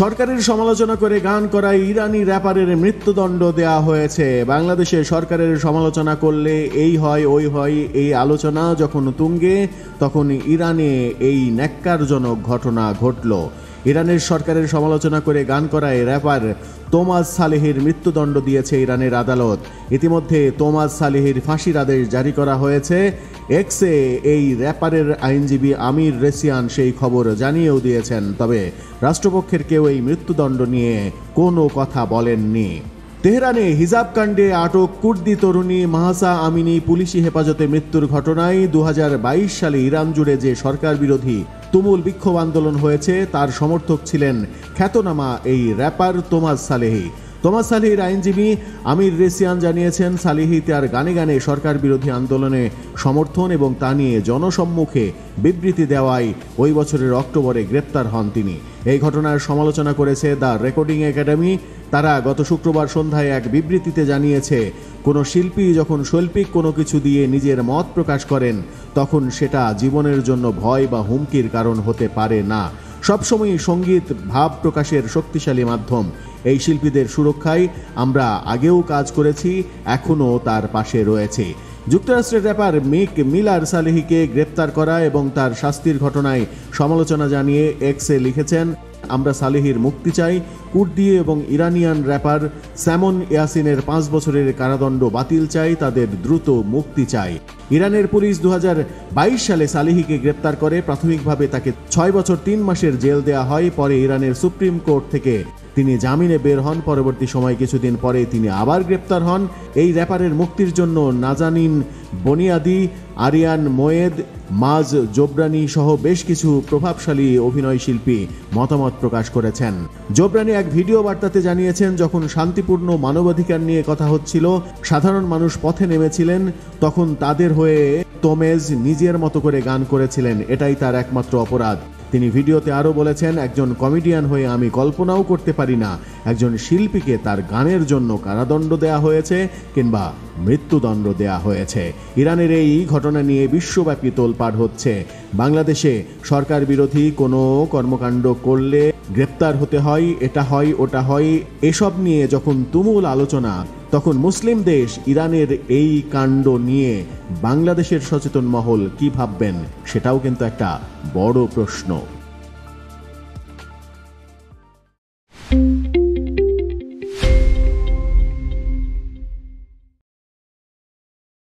সরকারের সমালোচনা করে গান করায় ইরানি র্যাপারের মৃত্যুদণ্ড দেয়া হয়েছে। বাংলাদেশে সরকারের সমালোচনা করলে এই হয় ওই হয় এই আলোচনা যখন তুঙ্গে, তখন ইরানে এই ন্যাক্কারজনক ঘটনা ঘটল। ইরানের সরকারের সমালোচনা করে গান করায় র্যাপার তোমাজ সালেহির মৃত্যুদণ্ড দিয়েছে ইরানের আদালত। ইতিমধ্যে তোমাজ সালেহির ফাঁসির আদেশ জারি করা হয়েছে। এক্সে এই র্যাপারের আইনজীবী আমির রেসিয়ান সেই খবর জানিয়েও দিয়েছেন, তবে রাষ্ট্রপক্ষের কেউ এই মৃত্যুদণ্ড নিয়ে কোনো কথা বলেননি। তেহরানে হিজাব কাণ্ডে আটক কুর্দি তরুণী মাহসা আমিনি পুলিশি হেফাজতে মৃত্যুর ঘটনায় 2022 সালে ইরান জুড়ে যে সরকার বিরোধী তুমুল বিক্ষোভ আন্দোলন হয়েছে তার সমর্থক ছিলেন খ্যাতনামা এই র্যাপার তোমাজ সালেহি। তোমাজ সালেহির আইনজীবী আমির রেসিয়ান জানিয়েছেন, সালেহি তার গানে গানে সরকার বিরোধী আন্দোলনে সমর্থন এবং তা নিয়ে জনসম্মুখে বিবৃতি দেওয়ায় ওই বছরের অক্টোবরে গ্রেপ্তার হন তিনি। এই ঘটনার সমালোচনা করেছে দ্য রেকর্ডিং একাডেমি। তারা গত শুক্রবার সন্ধ্যায় এক বিবৃতিতে জানিয়েছে, কোনো শিল্পী যখন শৈল্পিক কোনো কিছু দিয়ে নিজের মত প্রকাশ করেন তখন সেটা জীবনের জন্য ভয় বা হুমকির কারণ হতে পারে না। সবসময়ই সঙ্গীত ভাব প্রকাশের শক্তিশালী মাধ্যম। এই শিল্পীদের সুরক্ষায় আমরা আগেও কাজ করেছি, এখনও তার পাশে রয়েছে। যুক্তরাষ্ট্রের র্যাপার মিক মিলার সালেহিকে গ্রেপ্তার করা এবং তার শাস্তির ঘটনায় সমালোচনা জানিয়ে এক্সে লিখেছেন, আমরা সালেহির মুক্তি চাই। কুর্দি এবং ইরানিয়ান র্যাপার স্যামন ইয়াসিনের 5 বছরের কারাদণ্ড বাতিল চাই, তাদের দ্রুত মুক্তি চাই। ইরানের পুলিশ 2022 সালে সালেহিকে গ্রেপ্তার করে। প্রাথমিকভাবে তাকে 6 বছর 3 মাসের জেল দেওয়া হয়। পরে ইরানের সুপ্রিম কোর্ট থেকে তিনি জামিনে বের হন। পরবর্তী সময় কিছুদিন পরে তিনি আবার গ্রেপ্তার হন। এই র্যাপারের মুক্তির জন্য নাজানিন বনিয়াদি, আরিয়ান মোয়েদ, মাজ জোবরানি সহ বেশ কিছু প্রভাবশালী অভিনয় শিল্পী মতামত প্রকাশ করেছেন। জোবরানি এক ভিডিও বার্তাতে জানিয়েছেন, যখন শান্তিপূর্ণ মানবাধিকার নিয়ে কথা হচ্ছিল, সাধারণ মানুষ পথে নেমেছিলেন, তখন তাদের হয়ে তোমেজ নিজের মতো করে গান করেছিলেন, এটাই তার একমাত্র অপরাধ। তিনি ভিডিওতে আরও বলেছেন, একজন কমেডিয়ান হয়ে আমি কল্পনাও করতে পারি না একজন শিল্পীকে তার গানের জন্য কারাদণ্ড দেয়া হয়েছে কিংবা মৃত্যুদণ্ড দেয়া হয়েছে। ইরানের এই ঘটনা নিয়ে বিশ্বব্যাপী তোলপাড় হচ্ছে। বাংলাদেশে সরকার বিরোধী কোনো কর্মকাণ্ড করলে গ্রেপ্তার হতে হয়, এটা হয় ওটা হয়, এসব নিয়ে যখন তুমুল আলোচনা, তখন মুসলিম দেশ ইরানের এই কাণ্ড নিয়ে বাংলাদেশের সচেতন মহল কি ভাববেন সেটাও কিন্তু একটা বড় প্রশ্ন।